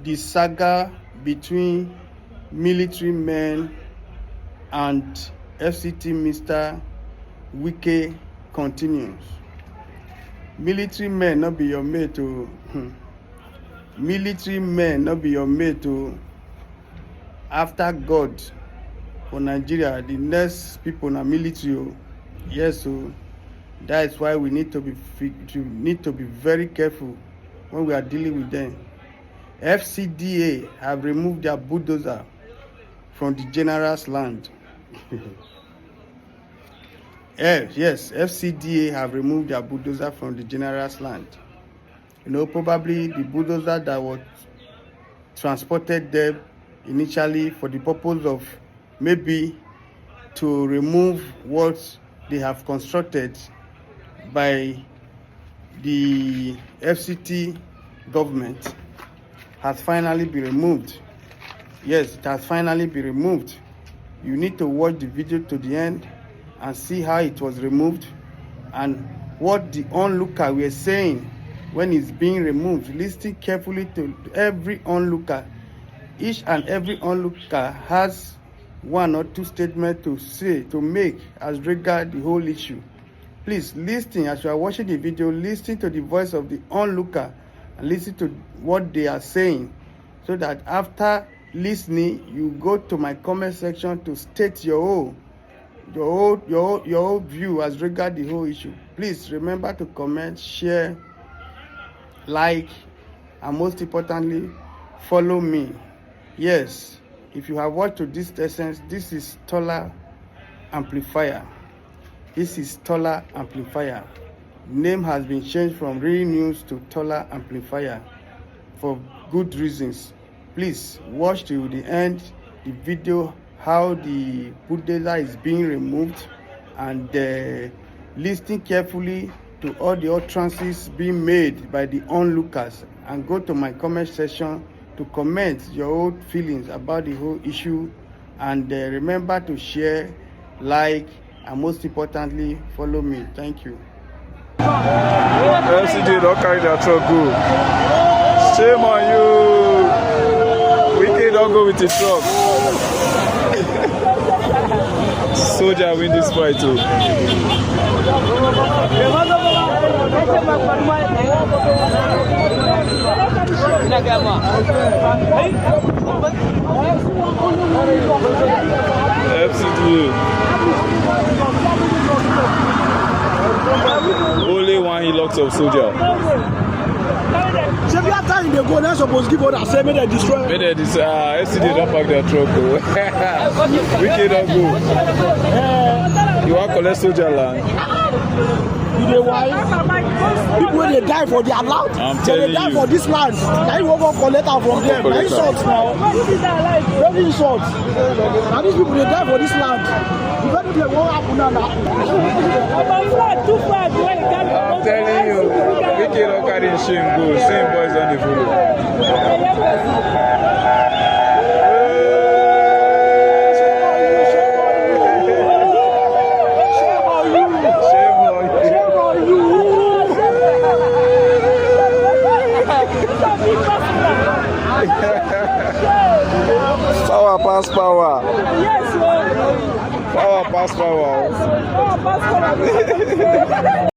the saga between military men and FCT Mr. Wike continues. Military men not be your mate o. Military men not be your mate o. After God for Nigeria, the next people na military o. Yes o. That is why we need to be very careful when we are dealing with them. FCDA have removed their bulldozer from the general's land. Yes, FCDA have removed their bulldozer from the general's land. You know, probably the bulldozer that was transported there initially for the purpose of maybe to remove what they have constructed by the FCT government has finally been removed. Yes, it has finally been removed. You need to watch the video to the end and see how it was removed and what the onlooker were saying when it's being removed. Listen carefully to every onlooker. Each and every onlooker has one or two statements to make as regard the whole issue. Please listen as you are watching the video. Listen to the voice of the onlooker and listen to what they are saying, so that after listening, you go to my comment section to state your whole view as regard the whole issue. Please remember to comment, share, like, and most importantly, follow me. Yes, if you have watched to this essence, this is Tola Amplifier. This is Tola Amplifier. Name has been changed from Real News to Tola Amplifier for good reasons. Please watch till the end the video how the bulldozer is being removed, and listen carefully to all the utterances being made by the onlookers, and go to my comment section to comment your own feelings about the whole issue, and remember to share, like, and most importantly, follow me. Thank you. LCD don't carry their truck go. Shame on you. Wike don't go with the truck. Soldier win this fight too. FCDA. Only one he locks up soldier. So every time they go, they're supposed to give orders, say, may they destroy. May they destroy. FCDA don't pack their truck. Wike don't go. You want to collect soldier land? You know why? People when they die for their land, telling they die you. for this land. Now you won't go collect out from them. Very insults now. Very insults. Now these people they die for this land. You better play what happen now. I'm telling you, Wike don't carry shame go. Same boys on the floor. Power pass power. Yes, Power pass power. power pass power.